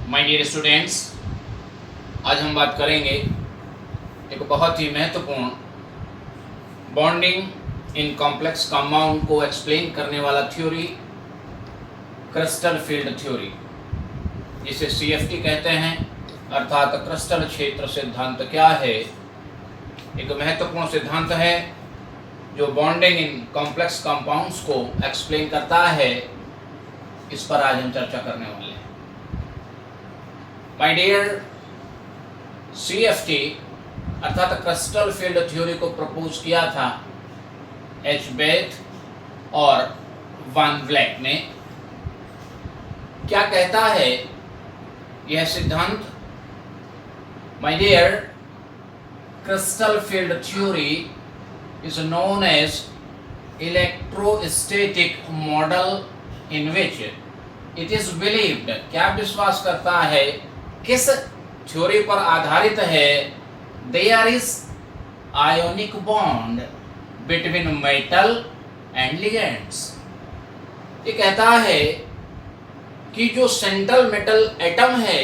My dear students, आज हम बात करेंगे एक बहुत ही महत्वपूर्ण बॉन्डिंग इन कॉम्प्लेक्स कंपाउंड को एक्सप्लेन करने वाला थ्योरी, क्रिस्टल फील्ड थ्योरी, जिसे CFT कहते हैं, अर्थात क्रिस्टल क्षेत्र सिद्धांत। क्या है? एक महत्वपूर्ण सिद्धांत है जो बॉन्डिंग इन कॉम्प्लेक्स कंपाउंड्स को एक्सप्लेन करता है। इस पर आज हम चर्चा करने वाले हैं। माय डियर, CFT अर्थात क्रिस्टल फील्ड थ्योरी को प्रपोज किया था H. बेथ और वान व्लैक ने। क्या कहता है यह सिद्धांत? My dear, crystal field theory is known as electrostatic model in which it is believed. क्या विश्वास करता है? किस थ्योरी पर आधारित है? There is ionic bond between metal and ligands. ये कहता है कि जो सेंट्रल मेटल एटम है,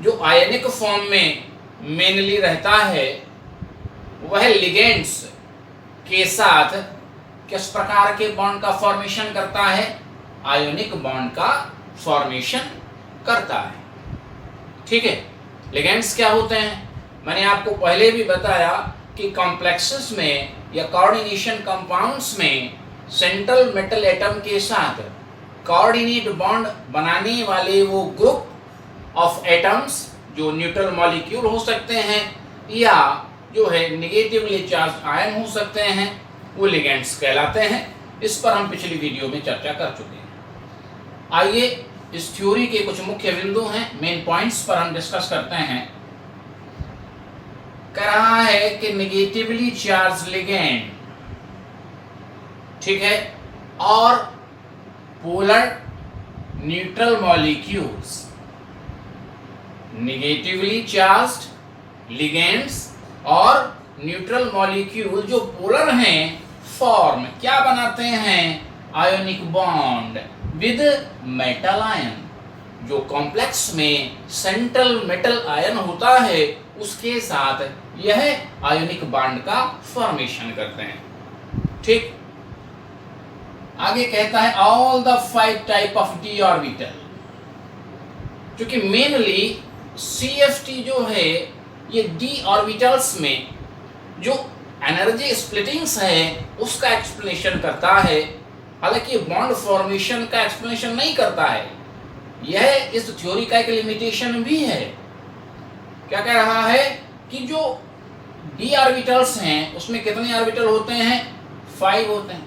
जो आयनिक फॉर्म में मेनली रहता है, वह लिगेंड्स के साथ किस प्रकार के बॉन्ड का फॉर्मेशन करता है? आयोनिक बॉन्ड का फॉर्मेशन करता है। ठीक है, लिगेंड्स क्या होते हैं? मैंने आपको पहले भी बताया कि कॉम्प्लेक्सेस में या कोऑर्डिनेशन कंपाउंड्स में सेंट्रल मेटल एटम के साथ कोऑर्डिनेट बॉन्ड बनाने वाले वो ग्रुप ऑफ एटम्स जो न्यूट्रल मॉलिक्यूल हो सकते हैं या जो है नेगेटिवली चार्ज आयन हो सकते हैं, वो लिगेंड्स कहलाते हैं। इस पर हम पिछली वीडियो में चर्चा कर चुके हैं। आइए इस थ्योरी के कुछ मुख्य बिंदु हैं, मेन पॉइंट्स पर हम डिस्कस करते हैं। कह रहा है कि नेगेटिवली चार्ज लिगेंड, ठीक है, और polar neutral molecules, negatively charged ligands और न्यूट्रल मॉलिक्यूल जो पोलर हैं, फॉर्म क्या बनाते हैं? Ionic bond with metal ion. जो कॉम्प्लेक्स में सेंट्रल मेटल आयन होता है, उसके साथ यह आयोनिक बॉन्ड का फॉर्मेशन करते हैं। ठीक, आगे कहता है all the 5 type of D orbital. क्योंकि मेनली CFT जो है ये डी ऑर्बिटल्स में जो एनर्जी स्प्लिटिंग्स है उसका एक्सप्लेनेशन करता है, हालांकि बॉन्ड फॉर्मेशन का एक्सप्लेनेशन नहीं करता है। यह इस थ्योरी का एक लिमिटेशन भी है। क्या कह रहा है कि जो डी ऑर्बिटल्स हैं उसमें कितने ऑर्बिटल होते हैं? 5 होते हैं।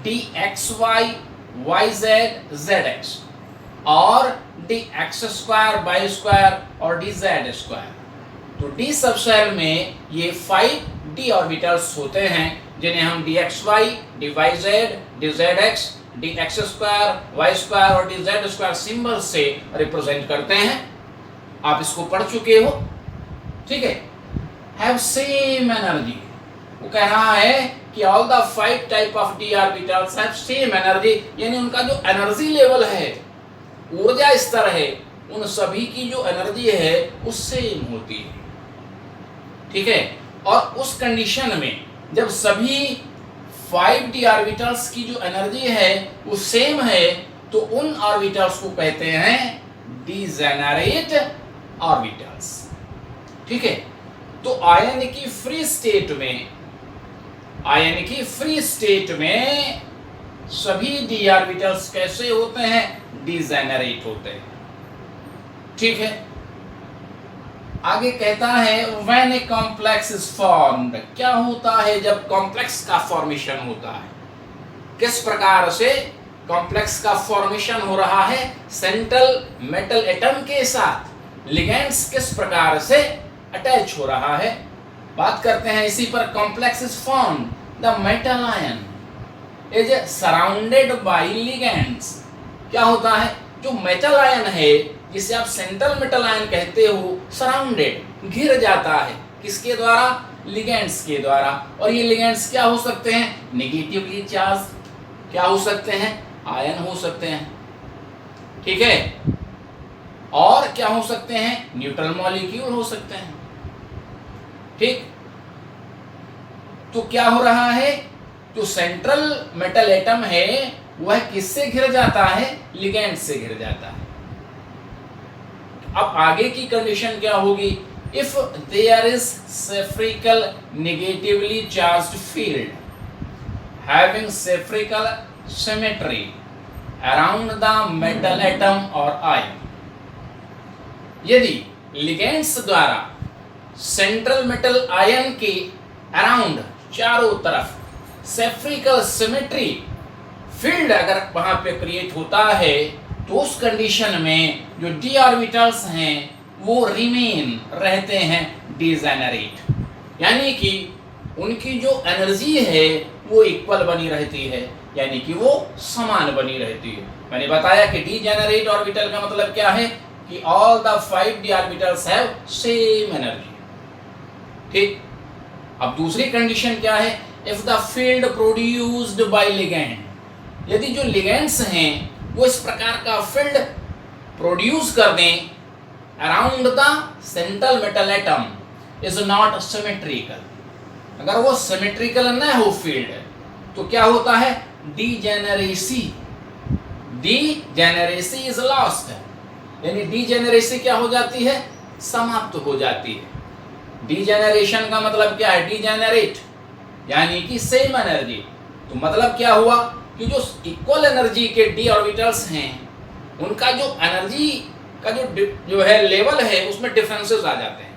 DXY, YZ, ZX और DX2, Y2 और DZ2। तो D सबसेल में ये 5 डी ऑर्बिटल्स होते हैं, जिन्हें हम DXY, DYZ, DZX, DX2, Y2 और DZ2 सिंबल से रिप्रेजेंट करते हैं। आप इसको पढ़ चुके हो, ठीक है। Have same energy. वो कह रहा है कि all the 5 type of D orbitals have same energy, यानी उनका जो एनर्जी लेवल है, ऊर्जा स्तर है, उन सभी की जो एनर्जी है वो सेम होती है। ठीक है, और उस कंडीशन में जब सभी 5 डी ऑर्बिटल्स की जो एनर्जी है वो सेम है, तो उन ऑर्बिटल्स को कहते हैं डिजेनरेट ऑर्बिटल्स। ठीक है, तो आयन की फ्री स्टेट में सभी डी ऑर्बिटल्स कैसे होते हैं? डिजेनरेट होते हैं। ठीक है, आगे कहता है when a complex is formed. क्या होता है जब कॉम्प्लेक्स का फॉर्मेशन होता है? किस प्रकार से कॉम्प्लेक्स का फॉर्मेशन हो रहा है? सेंट्रल मेटल एटम के साथ लिगेंड्स किस प्रकार से अटैच हो रहा है, बात करते हैं इसी पर। Complex is formed, the metal ion is surrounded by ligands. क्या होता है? जो मेटल आयन है, जिसे आप सेंट्रल मेटल आयन कहते हो, सराउंडेड, घिर जाता है। किसके द्वारा? लिगेंड्स के द्वारा। और ये लिगेंड्स क्या हो सकते हैं? Negatively charge. क्या हो सकते हैं? आयन हो सकते हैं। ठीक है, क्या हो सकते हैं, न्यूट्रल मॉलिक्यूल हो सकते हैं। ठीक, तो क्या हो रहा है, जो सेंट्रल मेटल एटम है वह किससे घिर जाता है, लिगेंड से घिर जाता है। अब आगे की कंडीशन क्या होगी, if there is spherical negatively charged field having spherical symmetry around the metal atom or ion, यदि लिगेंड्स द्वारा सेंट्रल मेटल आयन के अराउंड, चारों तरफ सेफ्रिकल सिमेट्री फील्ड अगर वहां पे क्रिएट होता है, तो उस कंडीशन में जो डी ऑर्बिटल्स हैं वो रिमेन रहते हैं डिजेनरेट, यानी कि उनकी जो एनर्जी है वो इक्वल बनी रहती है, यानी कि वो समान बनी रहती है। मैंने बताया कि डिजेनरेट ऑर्बिटल का मतलब क्या है कि all the 5 D orbitals have same energy. ठीक, अब दूसरी कंडीशन क्या है, if the field produced by ligand, यदि जो लिगेंड्स हैं वो इस प्रकार का फील्ड प्रोड्यूस कर दें around the central metal atom is not symmetrical, अगर वो सिमेट्रिकल न हो फील्ड, तो क्या होता है, डीजेनरेसी, डीजेनरेसी इज लॉस्ट, यानी डीजेनरेसी क्या हो जाती है, समाप्त हो जाती है। डीजेनरेशन का मतलब क्या है, डीजेनरेट यानी कि सेम एनर्जी, तो मतलब क्या हुआ कि जो इक्वल एनर्जी के डी ऑर्बिटल्स हैं उनका जो एनर्जी का जो है लेवल है उसमें डिफरेंसेस आ जाते हैं।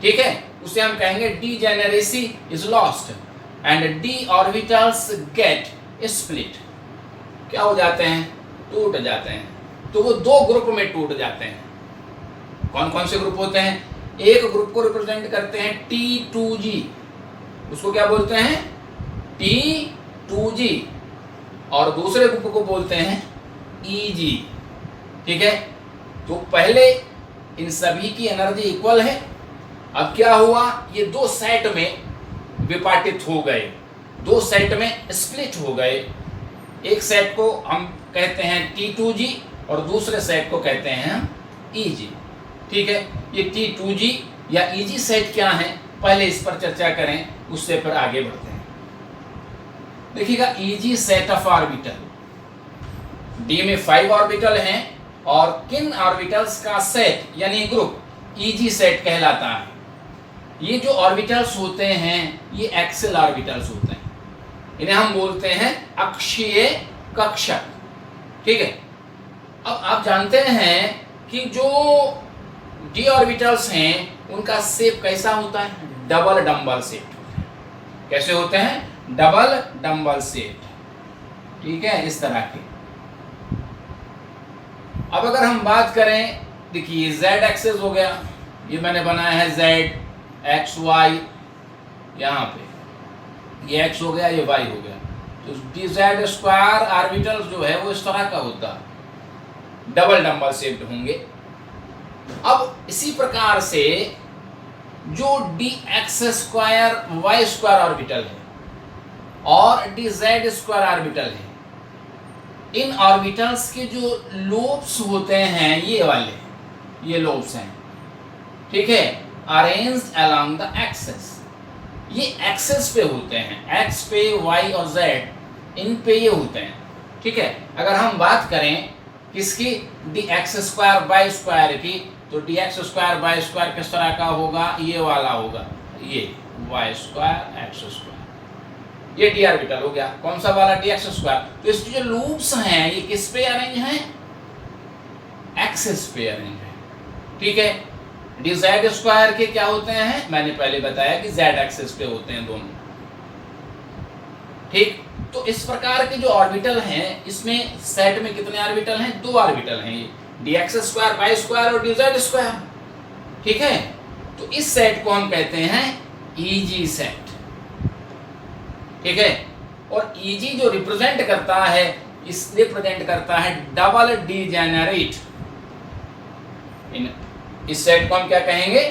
ठीक है, उसे हम कहेंगे degeneracy is lost and D orbitals get split, क्या हो जाते हैं, टूट जाते हैं। तो वो दो ग्रुप में टूट जाते हैं। कौन कौन से ग्रुप होते हैं, एक ग्रुप को रिप्रेजेंट करते हैं T2G, उसको क्या बोलते हैं, T2G, और दूसरे ग्रुप को बोलते हैं EG। ठीक है, तो पहले इन सभी की एनर्जी इक्वल है, अब क्या हुआ, ये दो सेट में विपाटित हो गए, दो सेट में स्प्लिट हो गए। एक सेट को हम कहते हैं T2G और दूसरे सेट को कहते हैं हम EG। ठीक है, ये T2G या EG सेट क्या है, पहले इस पर चर्चा करें, उससे फिर आगे बढ़ते हैं। देखिएगा, EG set of orbital, D में 5 ऑर्बिटल हैं और किन ऑर्बिटल्स का सेट यानी ग्रुप EG सेट कहलाता है। ये जो ऑर्बिटल्स होते हैं ये एक्सियल ऑर्बिटल्स होते हैं, इन्हें हम बोलते हैं अक्षीय कक्षक। ठीक है, अब आप जानते हैं कि जो डी ऑर्बिटल्स हैं उनका शेप कैसा होता है, डबल डंबल शेप। कैसे होते हैं, डबल डंबल शेप। ठीक है, इस तरह के। अब अगर हम बात करें, देखिए z एक्सेस हो गया, ये मैंने बनाया है z x y, यहाँ पे ये x हो गया, ये y हो गया, तो dz स्क्वायर ऑर्बिटल जो है वो इस तरह का होता है, डबल डंबल शेप्ड होंगे। अब इसी प्रकार से जो dx square y square orbital है और dz स्क्वायर ऑर्बिटल है, इन ऑर्बिटल्स के जो लोब्स होते हैं ये वाले, ये लोब्स हैं। ठीक है, अरेंज्ड अलोंग द एक्सेस, ये एक्सेस पे होते हैं, x पे, y और z इन पे ये होते हैं। ठीक है, अगर हम बात करें किसकी, dx स्क्वायर बाय स्क्वायर की, तो dx स्क्वायर बाय स्क्वायर किस तरह का होगा, ये वाला होगा, ये y स्क्वायर x स्क्वायर, ये डी ऑर्बिटल हो गया। कौन सा वाला, dx स्क्वायर। तो इसके जो लूप्स हैं ये किस पे अरेंज हैं, एक्सेस पे अरेंज है। ठीक है, dz स्क्वायर के क्या होते हैं, मैंने पहले बताया कि z एक्सेस पे होते हैं दोनों। ठीक, तो इस प्रकार के जो ऑर्बिटल हैं, इसमें सेट में कितने ऑर्बिटल हैं, 2 ऑर्बिटल हैं, ये dx स्क्वायर बाय स्क्वायर और dz स्क्वायर। ठीक है, तो इस सेट को हम कहते हैं EG सेट। ठीक है, और EG जो रिप्रेजेंट करता है, इस रिप्रेजेंट करता है डबल डीजेनरेट। इस सेट को हम क्या कहेंगे,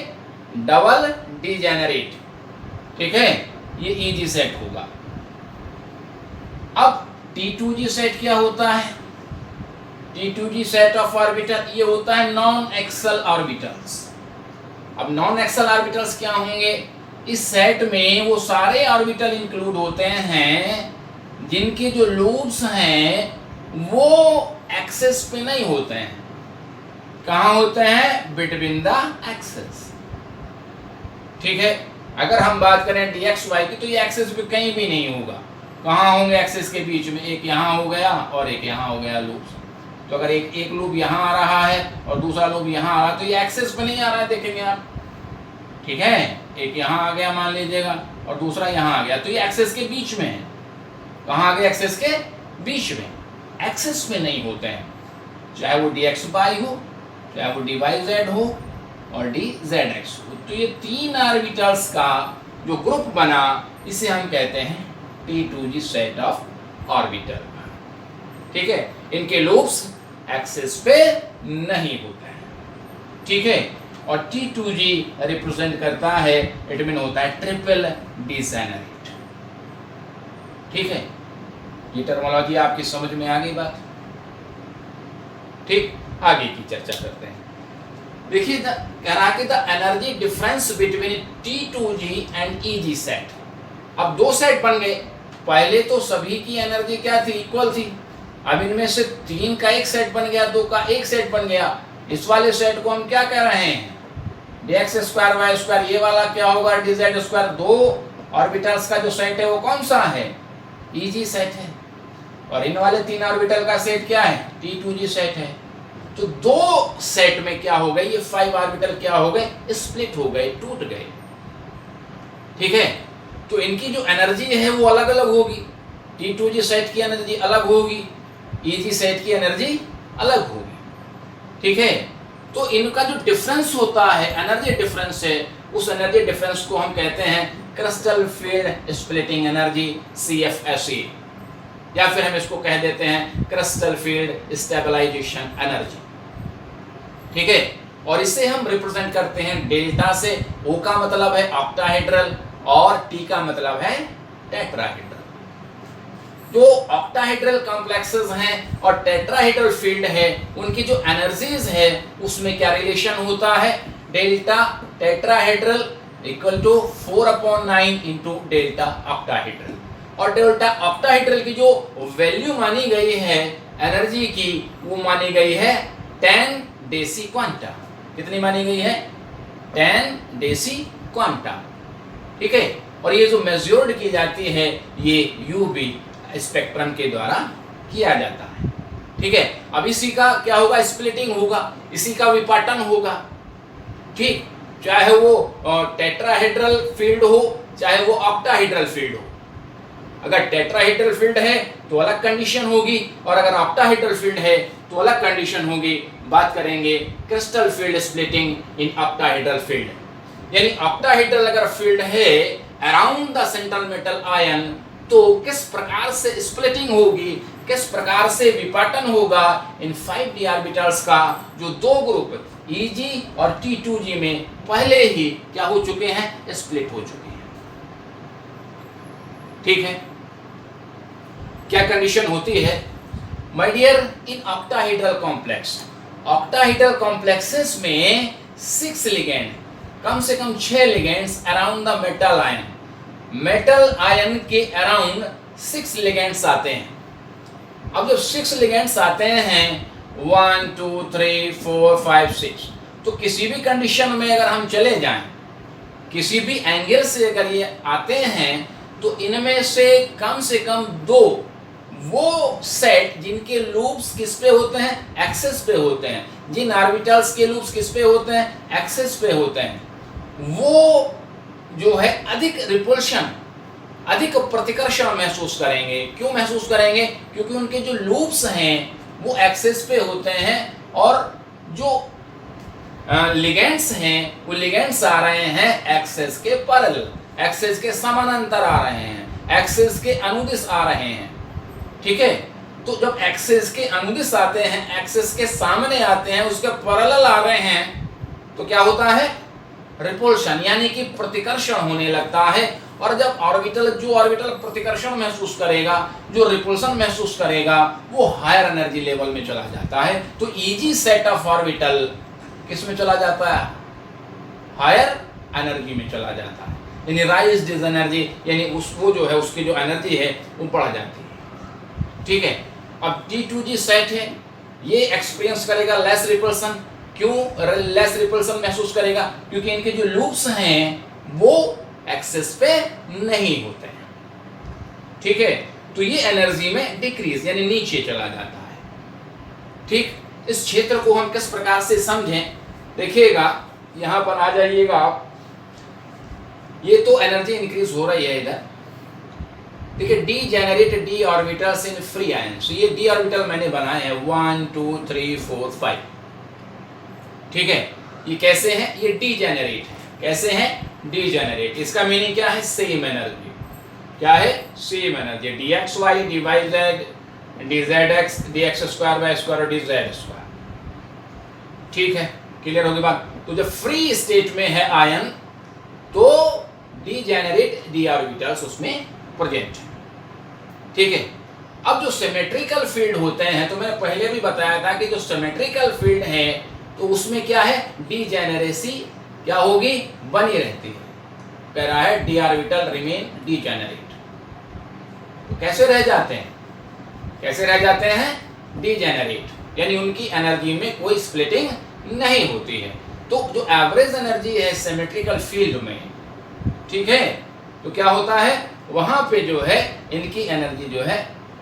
डबल डीजेनरेट। ठीक है, ये EG सेट होगा। अब T2G सेट क्या होता है, T2g सेट ऑफ ऑर्बिटल ये होता है नॉन एक्सल ऑर्बिटल्स। अब नॉन एक्सल ऑर्बिटल्स क्या होंगे? इस सेट में वो सारे ऑर्बिटल इंक्लूड होते हैं जिनके जो लूप्स हैं वो एक्सेस पे नहीं होते हैं। कहाँ होते हैं? Between the axes. ठीक है, अगर हम बात करें dxy की तो ये एक्सेस पे कहीं भी नहीं होगा। कहाँ होंगे एक्सेस के बीच में? एक यहाँ हो गया और एक यहाँ हो गया लूप। तो अगर एक लूप यहाँ आ रहा है और दूसरा लूप यहाँ आ रहा है तो ये एक्सेस पे नहीं आ रहा है, देखेंगे आप। ठीक है, एक यहाँ आ गया मान लीजिएगा और दूसरा यहाँ आ गया, तो ये एक्सेस के बीच में है। कहाँ आ गया? एक्सेस के बीच में, एक्सेस में नहीं होते हैं। चाहे वो dxy हो, चाहे वो dyz हो और dzx हो। तो ये तीन ऑर्बिटल्स का जो ग्रुप बना इसे हम कहते हैं T2g सेट ऑफ ऑर्बिटल। ठीक है, इनके लूप्स एक्सेस पे नहीं होते हैं। ठीक है, और T2g रिप्रेजेंट करता है, इट मीन होता है ट्रिपल डिजेनरेट। ठीक है, ये टर्मोलॉजी आपकी समझ में आ गई बात? ठीक, आगे की चर्चा करते हैं। देखिए, कह रहा कि the energy difference between T2g and EG set. अब दो सेट बन गए। पहले तो सभी की एनर्जी क्या थी? इक्वल थी। अब इनमें से तीन का एक सेट बन गया, दो का एक सेट बन गया। इस वाले सेट को हम क्या कह रहे हैं? dx square Y square. ये वाला क्या होगा? dz square. दो ऑर्बिटल्स का जो सेट है वो कौन सा है? EG सेट है। और इन वाले तीन ऑर्बिटल का सेट क्या है? T2g सेट है। तो दो सेट में क्या हो गए? ये 5 ऑर्बिटल क्या हो गए? स्प्लिट हो गए, टूट गए। ठीक है, तो इनकी जो एनर्जी है वो अलग अलग होगी। T2g सेट की एनर्जी अलग होगी, EG सेट की एनर्जी अलग होगी। ठीक है, तो इनका जो डिफरेंस होता है, एनर्जी डिफरेंस है, उस एनर्जी डिफरेंस को हम कहते हैं crystal field splitting energy, CFSE, या फिर हम इसको कह देते हैं क्रिस्टल फील्ड स्टेबलाइजेशन एनर्जी। ठीक है, और इसे हम रिप्रेजेंट करते हैं डेल्टा से। O का मतलब है ऑक्टाहेड्रल और T का मतलब है टेट्राहेड्रल। जो ऑक्टाहेड्रल कॉम्प्लेक्सेस हैं और टेट्राहेड्रल फील्ड है, उनकी जो एनर्जीज है उसमें क्या रिलेशन होता है? Delta tetrahedral equal to 4/9 into delta octahedral. और डेल्टा ऑक्टाहेड्रल की जो वैल्यू मानी गई है एनर्जी की, वो मानी गई है 10 डेसी क्वांटा। कितनी मानी गई है? 10 डेसी क्वांटा। ठीक है, और ये जो मेजर्ड की जाती है ये UV स्पेक्ट्रम के द्वारा किया जाता है। ठीक है, अब इसी का क्या होगा? स्प्लिटिंग होगा, इसी का विपाटन होगा। ठीक, चाहे वो टेट्राहेड्रल फील्ड हो, चाहे वो ऑक्टाहेड्रल फील्ड हो। अगर टेट्राहेड्रल फील्ड है तो अलग कंडीशन होगी, और अगर ऑक्टाहेड्रल फील्ड है तो अलग कंडीशन होगी। बात करेंगे crystal field splitting in octahedral field. यानी ऑक्टाहेड्रल अगर फील्ड है around the central metal ion, तो किस प्रकार से स्प्लिटिंग होगी, किस प्रकार से विपाटन होगा इन 5d ऑर्बिटल्स का, जो दो ग्रुप EG और T2g में पहले ही क्या हो चुके हैं? स्प्लिट हो चुके हैं। ठीक है, क्या कंडीशन होती है? My dear, in octahedral complex, octahedral complexes में 6 लिगेंड, कम से कम 6 ligands around the metal ion, metal ion के अराउंड 6 लिगेंड्स आते हैं। अब जब 6 लिगेंड्स आते हैं 1 2 3 4 5 6, तो किसी भी कंडीशन में अगर हम चले जाएं, किसी भी एंगल से अगर ये आते हैं, तो इनमें से कम 2 वो सेट जिनके लूप्स किस पे होते हैं? एक्सेस पे होते हैं। जिन ऑर्बिटल्स के लूप्स किस पे होते हैं? एक्सेस पे होते हैं। वो जो है अधिक रिपल्शन, अधिक प्रतिकर्षण महसूस करेंगे। क्यों महसूस करेंगे? क्योंकि उनके जो लूप्स हैं वो एक्सेस पे होते हैं, और जो लिगेंड्स हैं वो लिगेंड्स आ रहे हैं एक्सेस के पैरेलल, एक्सेस के समानांतर आ रहे हैं, एक्सेस के अनुदिश आ रहे हैं। ठीक है, तो जब एक्सेस के अनुदिश आते हैं, एक्सेस के सामने आते हैं, उसके पैरेलल आ रहे हैं, तो क्या होता है? रिपल्शन, यानी कि प्रतिकर्षण होने लगता है, और जब ऑर्बिटल प्रतिकर्षण महसूस करेगा, जो रिपल्शन महसूस करेगा, वो हायर एनर्जी लेवल में चला जाता है। तो इजी सेट ऑफ ऑर्बिटल किस में चला जाता है? हायर एनर्जी में चला जाता है, यानी राइज दिस एनर्जी, यानी उसको जो है उसकी जो एनर्जी है वो बढ़ जाती है। ठीक है, अब T2G सेट है, ये एक्सपीरियंस करेगा लेस रिपल्सन। क्यों लेस रिपल्सन महसूस करेगा? क्योंकि इनके जो लूप्स हैं वो एक्सेस पे नहीं होते हैं। ठीक है, तो ये एनर्जी में डिक्रीज यानी नीचे चला जाता है। ठीक, इस क्षेत्र को हम किस प्रकार से समझें, देखिएगा यहां पर आ जाइएगा आप। ये तो एनर्जी इंक्रीज हो रही है इधर, देखिए D generate D orbitals in free ions. ये डी ऑर्बिटल मैंने बनाए हैं 1 2 3 4 5। ठीक है, ये कैसे हैं? ये डी जेनरेट है। कैसे हैं? D generate. इसका मीनिंग क्या है? Same energy. क्या है? Same energy. D X Y D Y Z D Z X D X square Y square और डी जेड स्क्वायर। ठीक है, क्लियर होगी बात? तो जब फ्री स्टेट में है आयन तो डी जेनरेट डी ऑर्बिटल्स उसमें प्रेजेंट है। ठीक है, अब जो सिमेट्रिकल फील्ड होते हैं, तो मैंने पहले भी बताया था कि जो सिमेट्रिकल फील्ड है तो उसमें क्या है? डीजेनरेसी क्या होगी? बनी रहती है। कह रहा है डी ऑर्बिटल रिमेन डीजेनरेट। तो कैसे रह जाते हैं? कैसे रह जाते हैं? डीजेनरेट, यानी उनकी एनर्जी में कोई स्प्लिटिंग नहीं होती है। तो जो एवरेज एनर्जी है सिमेट्रिकल फील्ड में, ठीक है, तो क्या होता है? वहां पे जो है इनकी एनर्जी जो है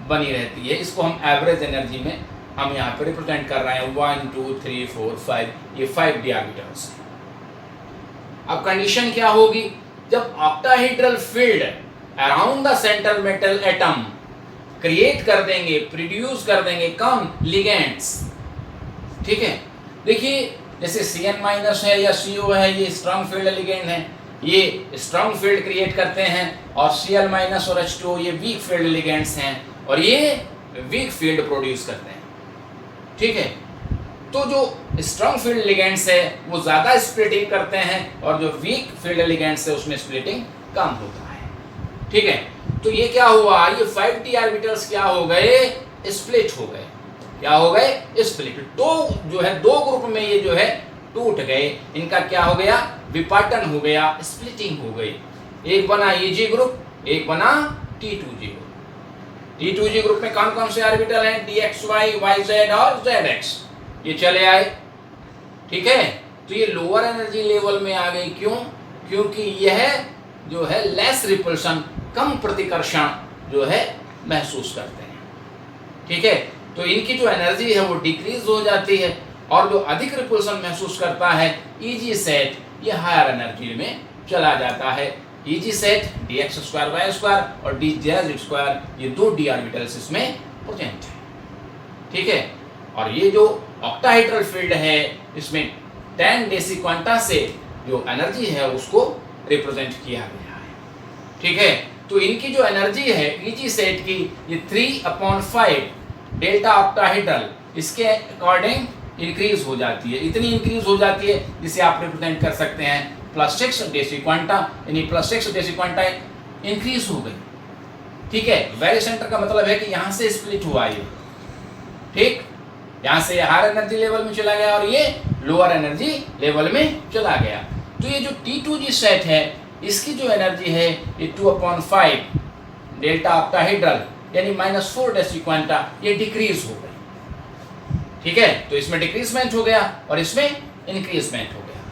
बनी रहती है। इसको हम एवरेज एनर्जी में हम यहाँ पे रिप्रेजेंट कर रहे हैं 1 2 3 4 5, ये 5 डी ऑर्बिटल्स। अब कंडीशन क्या होगी? जब octahedral field around the central metal atom create कर देंगे, प्रोड्यूस कर देंगे कम लिगेंड्स। ठीक है, देखिए जैसे Cn- है या CO है, ये स्ट्रॉन्ग फील्ड लिगेंड है, ये स्ट्रॉन्ग फील्ड क्रिएट करते हैं, और Cl- और H2 ये वीक फील्ड लिगेंड्स हैं और ये वीक फील्ड प्रोड्यूस करते हैं। ठीक है, तो जो स्ट्रॉन्ग फील्ड लिगेंड्स है वो ज्यादा स्प्लिटिंग करते हैं और जो वीक फील्ड लिगेंड्स है उसमें स्प्लिटिंग कम होता है। ठीक है, तो ये क्या हुआ? ये 5 डी ऑर्बिटल्स क्या हो गए? स्प्लिट हो गए। क्या हो गए? स्प्लिट। तो जो है दो ग्रुप में ये जो है टूट गए, इनका क्या हो गया? विपाटन हो गया, स्प्लिटिंग हो गई। एक बना Eg ग्रुप, एक बना T2G ग्रुप। T2G ग्रुप में कौन कौन से ऑर्बिटल हैं? DXY, YZ और ZX, ये चले आए। ठीक है, तो ये लोअर एनर्जी लेवल में आ गई। क्यों? क्योंकि यह जो है लेस रिपल्शन, कम प्रतिकर्षण जो है महसूस करते हैं। ठीक है, तो इनकी जो एनर्जी है वो डिक्रीज हो जाती है, और जो अधिक रिपल्शन महसूस करता है Eg सेट, ये हायर एनर्जी में चला जाता है। Eg set dx square Y square और dz स्क्वायर, ये दो डी ऑर्बिटल्स इसमें प्रेजेंट है। ठीक है, और ये जो ऑक्टाहेड्रल फील्ड है इसमें 10 डेसी क्वांटा से जो एनर्जी है उसको रिप्रेजेंट किया गया है। ठीक है, तो इनकी जो एनर्जी है Eg सेट की, ये 3/5 डेल्टा ऑक्टाहेड्रल, इसके अकॉर्डिंग इंक्रीज हो जाती है। इतनी इंक्रीज हो जाती है जिसे आप रिप्रेजेंट कर सकते हैं +6 डेसी क्वांटा, यानी +6 डेसी क्वांटा इंक्रीज हो गई। ठीक है, वेरी सेंटर का मतलब है कि यहां से स्प्लिट हुआ ये। ठीक, यहां से हायर एनर्जी लेवल में चला गया और ये लोअर एनर्जी लेवल में चला गया। तो ये जो T2G सेट है इसकी जो एनर्जी है ये 2/5 डेल्टा ऑक्टाहेड्रल यानी -4 डेसी क्वांटा, ये डिक्रीज हो गई। ठीक है, तो इसमें डिक्रीजमेंट हो गया और इसमें इंक्रीजमेंट हो गया।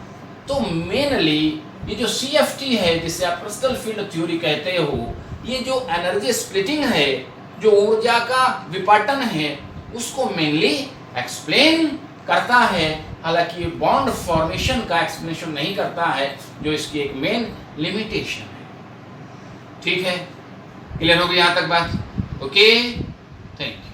तो मेनली ये जो CFT है, जिसे आप क्रिस्टल फील्ड थ्योरी कहते हो, ये जो एनर्जी स्प्लिटिंग है, जो ऊर्जा का विपाटन है, उसको मेनली एक्सप्लेन करता है। हालांकि ये बॉन्ड फॉर्मेशन का एक्सप्लेनेशन नहीं करता है, जो इसकी एक मेन लिमिटेशन है। ठीक है, क्लियर हो गई यहाँ तक बात? Okay, thank you.